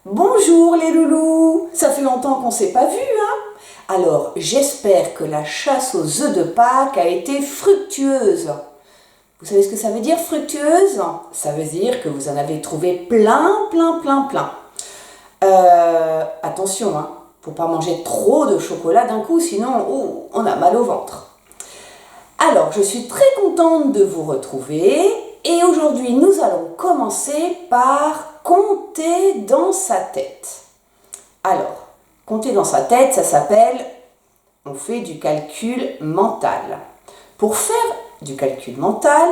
Bonjour les loulous, ça fait longtemps qu'on ne s'est pas vu, hein? Alors, j'espère que la chasse aux œufs de Pâques a été fructueuse. Vous savez ce que ça veut dire fructueuse? Ça veut dire que vous en avez trouvé plein. Attention, hein, faut pas manger trop de chocolat d'un coup, sinon on a mal au ventre. Alors, je suis très contente de vous retrouver et aujourd'hui nous allons commencer par compter dans sa tête. Alors, compter dans sa tête, ça s'appelle, on fait du calcul mental. Pour faire du calcul mental,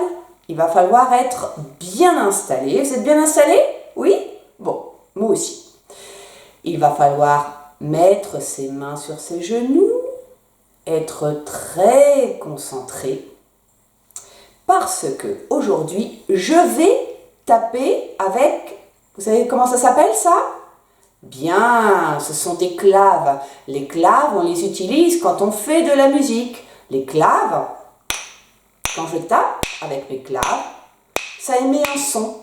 il va falloir être bien installé. Vous êtes bien installé? Oui? Bon, moi aussi. Il va falloir mettre ses mains sur ses genoux, être très concentré, parce que aujourd'hui, je vais taper avec, vous savez comment ça s'appelle ça? Bien, ce sont des claves. Les claves, on les utilise quand on fait de la musique. Les claves, quand je tape avec les claves, ça émet un son.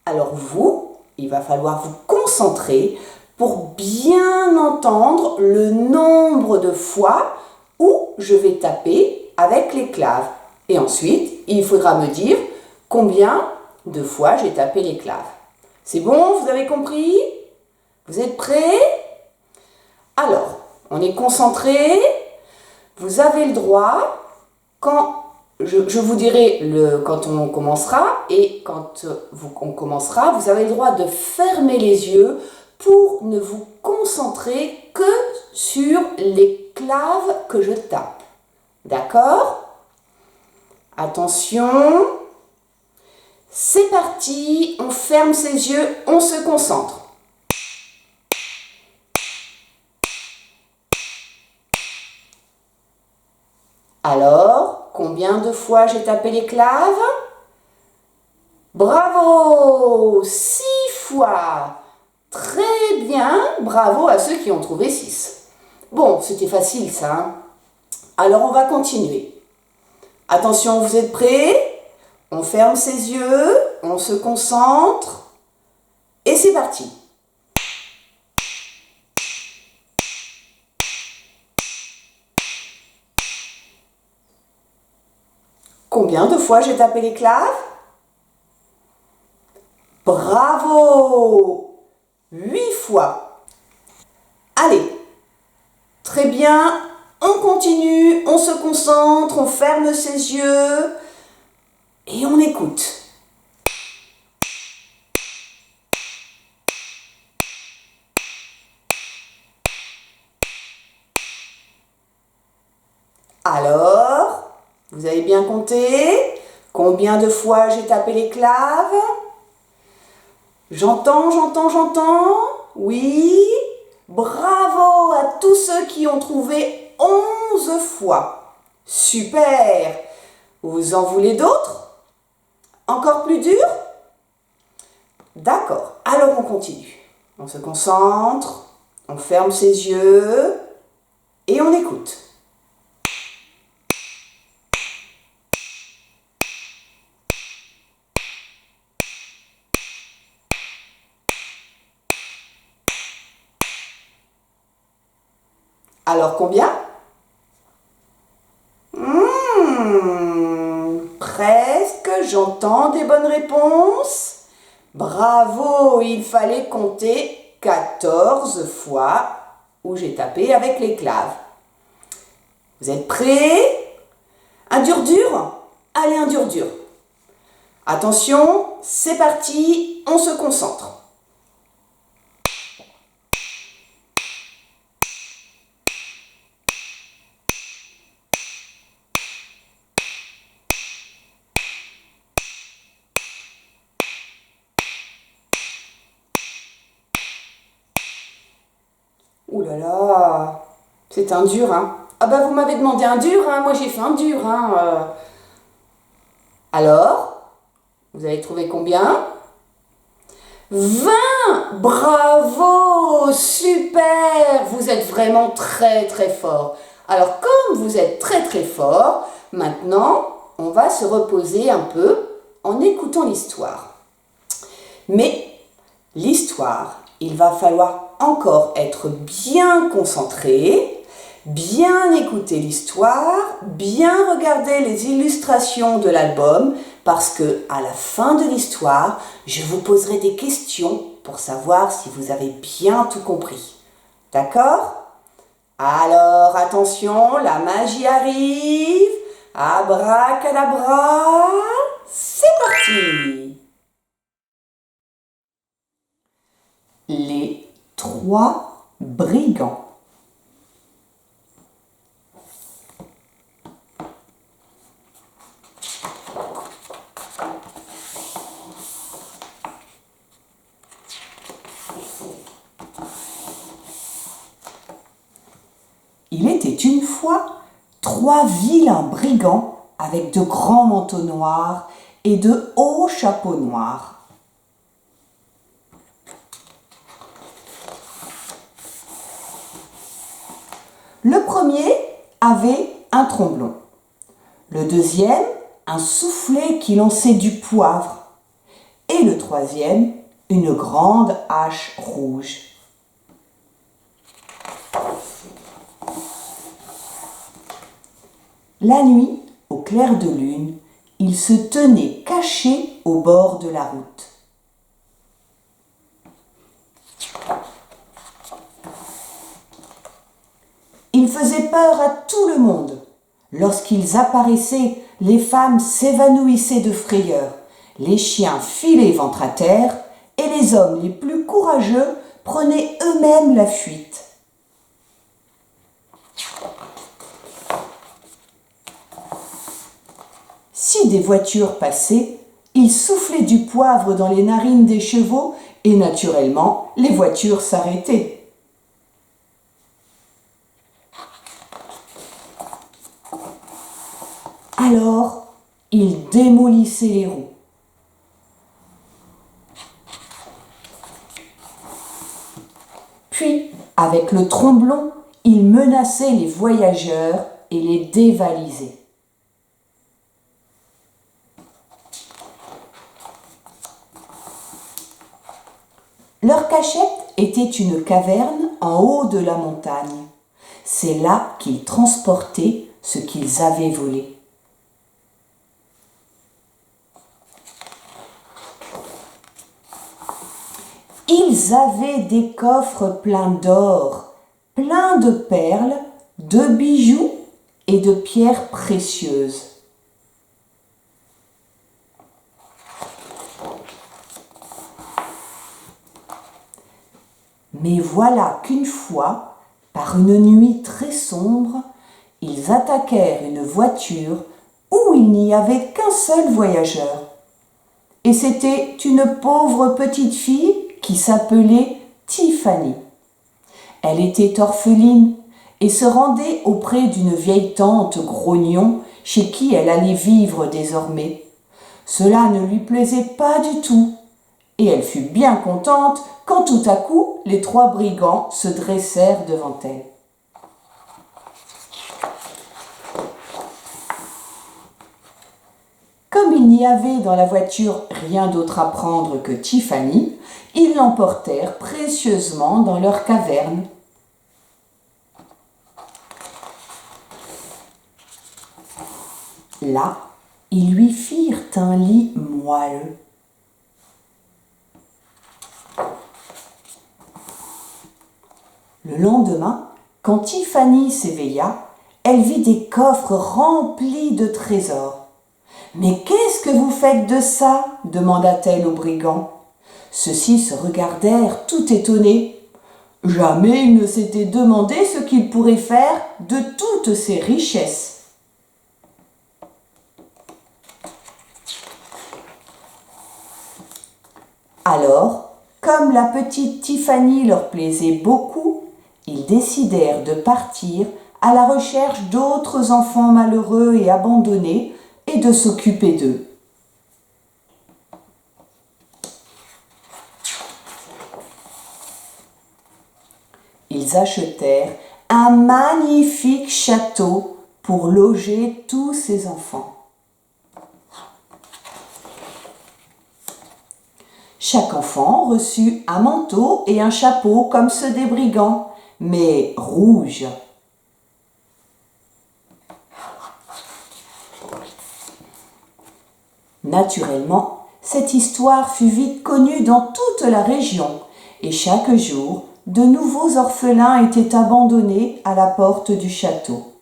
Alors vous, il va falloir vous concentrer pour bien entendre le nombre de fois où je vais taper avec les claves. Et ensuite, il faudra me dire combien de fois j'ai tapé les claves. C'est bon, vous avez compris? Vous êtes prêts? Alors, on est concentré. Vous avez le droit, quand je vous dirai quand on commencera, et quand on commencera, vous avez le droit de fermer les yeux pour ne vous concentrer que sur les claves que je tape. D'accord? Attention, c'est parti, on ferme ses yeux, on se concentre. Alors, combien de fois j'ai tapé les claves? Bravo! 6 fois! Très bien, bravo à ceux qui ont trouvé 6. Bon, c'était facile ça, hein? Alors on va continuer. Attention, vous êtes prêts? On ferme ses yeux, on se concentre et c'est parti. Combien de fois j'ai tapé les claves? Bravo! 8 fois. Allez, très bien, on continue, on se concentre, on ferme ses yeux et on écoute. Alors, vous avez bien compté? Combien de fois j'ai tapé les claves? J'entends. Oui. Bravo à tous ceux qui ont trouvé 11 fois. Super. Vous en voulez d'autres? Encore plus dur? D'accord. Alors on continue. On se concentre, on ferme ses yeux et on écoute. Alors combien? Presque, j'entends des bonnes réponses. Bravo, il fallait compter 14 fois où j'ai tapé avec les claves. Vous êtes prêts? Un dur? Allez, un dur. Attention, c'est parti, on se concentre. Ouh là là, c'est un dur, hein? Ah bah vous m'avez demandé un dur, hein? Moi j'ai fait un dur, hein? Alors, vous avez trouvé combien? 20! Bravo! Super! Vous êtes vraiment très fort. Alors comme vous êtes très fort, maintenant on va se reposer un peu en écoutant l'histoire. Mais l'histoire, il va falloir encore être bien concentré, bien écouter l'histoire, bien regarder les illustrations de l'album parce que à la fin de l'histoire, je vous poserai des questions pour savoir si vous avez bien tout compris. D'accord ? Alors attention, la magie arrive. Abracadabra, c'est parti! Les 3 brigands. Il était une fois 3 vilains brigands avec de grands manteaux noirs et de hauts chapeaux noirs. Le premier avait un tromblon, le deuxième un soufflet qui lançait du poivre et le troisième une grande hache rouge. La nuit, au clair de lune, ils se tenaient cachés au bord de la route. Ils faisaient peur à tout le monde. Lorsqu'ils apparaissaient, les femmes s'évanouissaient de frayeur, les chiens filaient ventre à terre et les hommes les plus courageux prenaient eux-mêmes la fuite. Si des voitures passaient, ils soufflaient du poivre dans les narines des chevaux et naturellement, les voitures s'arrêtaient. Alors, ils démolissaient les roues. Puis, avec le tromblon, ils menaçaient les voyageurs et les dévalisaient. Leur cachette était une caverne en haut de la montagne. C'est là qu'ils transportaient ce qu'ils avaient volé. Ils avaient des coffres pleins d'or, pleins de perles, de bijoux et de pierres précieuses. Mais voilà qu'une fois, par une nuit très sombre, ils attaquèrent une voiture où il n'y avait qu'un seul voyageur. Et c'était une pauvre petite fille qui s'appelait Tiffany. Elle était orpheline et se rendait auprès d'une vieille tante grognon chez qui elle allait vivre désormais. Cela ne lui plaisait pas du tout et elle fut bien contente quand tout à coup les 3 brigands se dressèrent devant elle. Comme il n'y avait dans la voiture rien d'autre à prendre que Tiffany, ils l'emportèrent précieusement dans leur caverne. Là, ils lui firent un lit moelleux. Le lendemain, quand Tiffany s'éveilla, elle vit des coffres remplis de trésors. « Mais qu'est-ce que vous faites de ça ?» demanda-t-elle aux brigands. Ceux-ci se regardèrent tout étonnés. Jamais ils ne s'étaient demandé ce qu'ils pourraient faire de toutes ces richesses. Alors, comme la petite Tiffany leur plaisait beaucoup, ils décidèrent de partir à la recherche d'autres enfants malheureux et abandonnés et de s'occuper d'eux. Ils achetèrent un magnifique château pour loger tous ces enfants. Chaque enfant reçut un manteau et un chapeau comme ceux des brigands, mais rouge. Naturellement, cette histoire fut vite connue dans toute la région, et chaque jour, de nouveaux orphelins étaient abandonnés à la porte du château.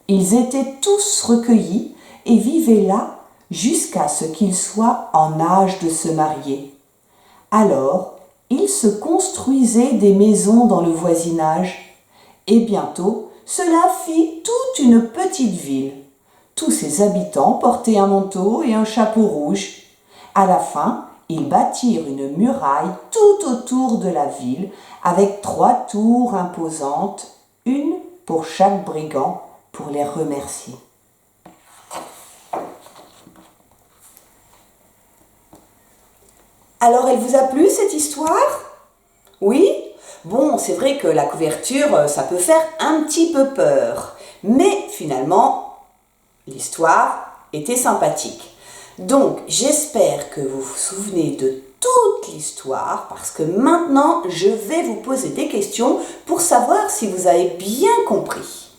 Ils étaient tous recueillis et vivaient là jusqu'à ce qu'ils soient en âge de se marier. Alors, ils se construisaient des maisons dans le voisinage, et bientôt, cela fit toute une petite ville. Tous ses habitants portaient un manteau et un chapeau rouge. À la fin, ils bâtirent une muraille tout autour de la ville avec 3 tours imposantes, une pour chaque brigand, pour les remercier. Alors, elle vous a plu cette histoire? Oui? Bon, c'est vrai que la couverture, ça peut faire un petit peu peur. Mais finalement, l'histoire était sympathique. Donc, j'espère que vous vous souvenez de toute l'histoire parce que maintenant, je vais vous poser des questions pour savoir si vous avez bien compris.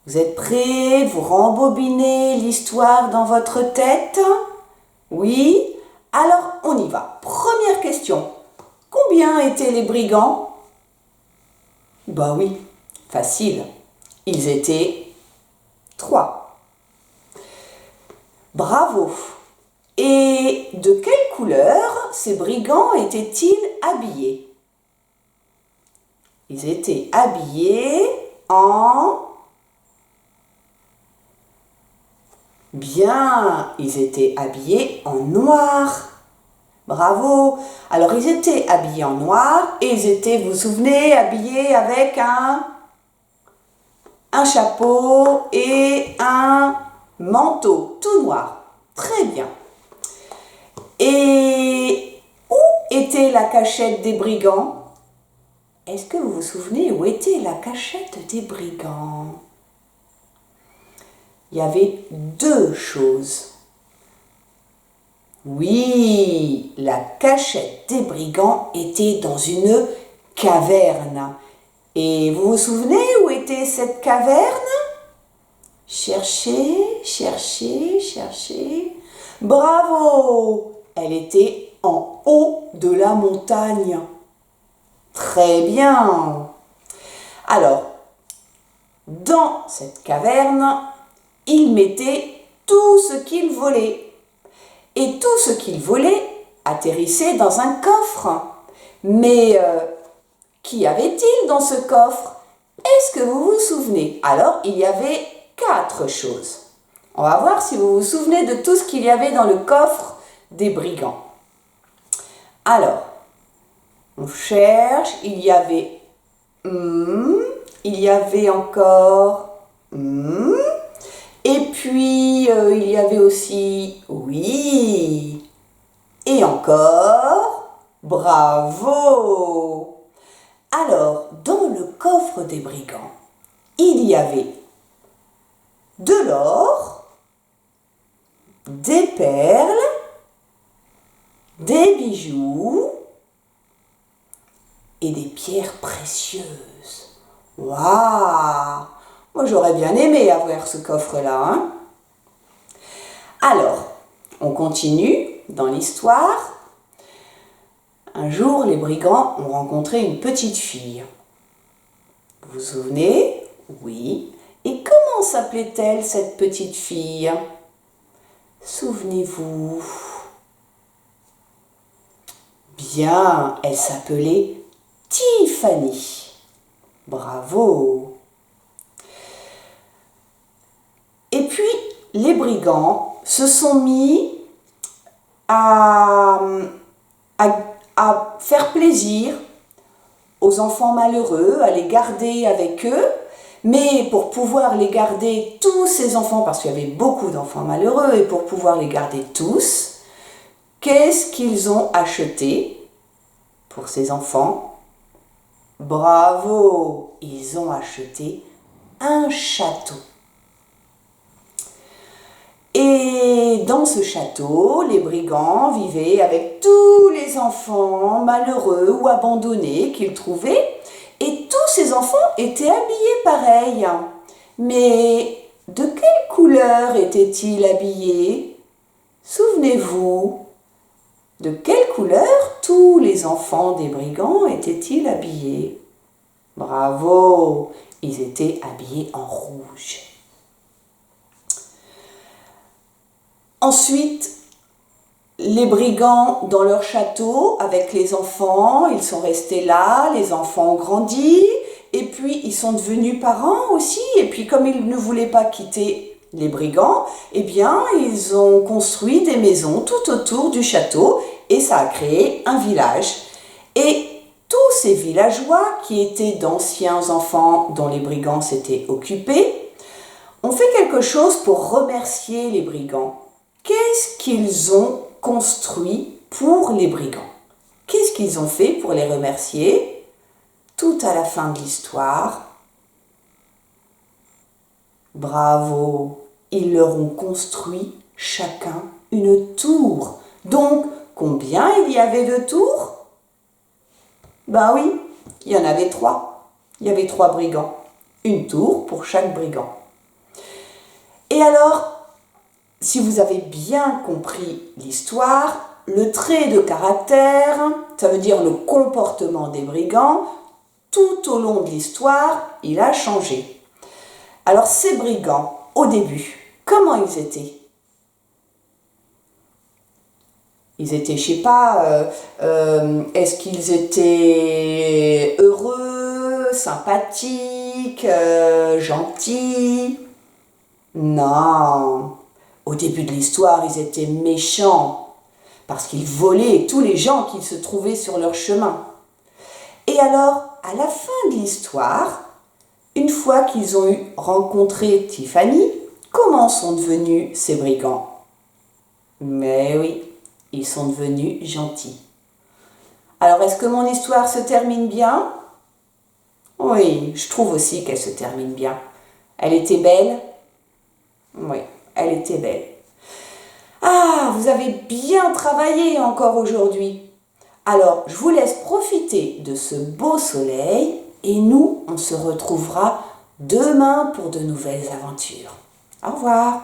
Vous êtes prêts? Vous rembobinez l'histoire dans votre tête? Oui? Alors, on y va. Première question. Combien étaient les brigands? Bah oui, facile. Ils étaient 3. Bravo. Et de quelle couleur ces brigands étaient-ils habillés? Ils étaient habillés en... Bien, ils étaient habillés en noir. Bravo. Alors, ils étaient habillés en noir et ils étaient, vous vous souvenez, habillés avec un chapeau et un manteau tout noir. Très bien. Et où était la cachette des brigands? Est-ce que vous vous souvenez où était la cachette des brigands? Il y avait 2 choses. Oui, la cachette des brigands était dans une caverne. Et vous vous souvenez où était cette caverne? Cherchez, cherchez, cherchez. Bravo! Elle était en haut de la montagne. Très bien. Alors, dans cette caverne, ils mettaient tout ce qu'ils volaient. Et tout ce qu'ils volaient atterrissait dans un coffre. Mais qu'y avait-il dans ce coffre? Est-ce que vous vous souvenez? Alors, il y avait 4 choses. On va voir si vous vous souvenez de tout ce qu'il y avait dans le coffre des brigands. Alors, on cherche, il y avait il y avait encore et puis il y avait aussi oui, et encore bravo. Alors, dans le coffre des brigands, il y avait de l'or, des perles, des bijoux et des pierres précieuses. Waouh! Moi, j'aurais bien aimé avoir ce coffre-là, hein? Alors, on continue dans l'histoire. Un jour, les brigands ont rencontré une petite fille. Vous vous souvenez? Oui. Et comment s'appelait-elle, cette petite fille? Souvenez-vous. Bien, elle s'appelait Tiffany. Bravo. Et puis, les brigands se sont mis à faire plaisir aux enfants malheureux, à les garder avec eux. Mais pour pouvoir les garder, tous ces enfants, parce qu'il y avait beaucoup d'enfants malheureux, et pour pouvoir les garder tous, qu'est-ce qu'ils ont acheté pour ces enfants? Bravo! Ils ont acheté un château. Et dans ce château, les brigands vivaient avec tous les enfants malheureux ou abandonnés qu'ils trouvaient. Et tous ces enfants étaient habillés pareil. Mais de quelle couleur étaient-ils habillés? Souvenez-vous, de quelle couleur tous les enfants des brigands étaient-ils habillés? Bravo, ils étaient habillés en rouge. Ensuite, les brigands dans leur château avec les enfants, ils sont restés là, les enfants ont grandi, et puis ils sont devenus parents aussi, et puis comme ils ne voulaient pas quitter les brigands, eh bien ils ont construit des maisons tout autour du château, et ça a créé un village. Et tous ces villageois qui étaient d'anciens enfants dont les brigands s'étaient occupés, ont fait quelque chose pour remercier les brigands. Qu'est-ce qu'ils ont construit pour les brigands? Qu'est-ce qu'ils ont fait pour les remercier? Tout à la fin de l'histoire, bravo, ils leur ont construit chacun une tour. Donc, combien il y avait de tours? Ben oui, il y en avait 3. Il y avait 3 brigands. Une tour pour chaque brigand. Et alors, si vous avez bien compris l'histoire, le trait de caractère, ça veut dire le comportement des brigands, tout au long de l'histoire, il a changé. Alors ces brigands, au début, comment ils étaient? Ils étaient, je sais pas, est-ce qu'ils étaient heureux, sympathiques, gentils? Non. Au début de l'histoire, ils étaient méchants parce qu'ils volaient tous les gens qui se trouvaient sur leur chemin. Et alors, à la fin de l'histoire, une fois qu'ils ont rencontré Tiffany, comment sont devenus ces brigands? Mais oui, ils sont devenus gentils. Alors, est-ce que mon histoire se termine bien? Oui, je trouve aussi qu'elle se termine bien. Elle était belle? Oui, elle était belle. Ah, vous avez bien travaillé encore aujourd'hui. Alors, je vous laisse profiter de ce beau soleil et nous, on se retrouvera demain pour de nouvelles aventures. Au revoir.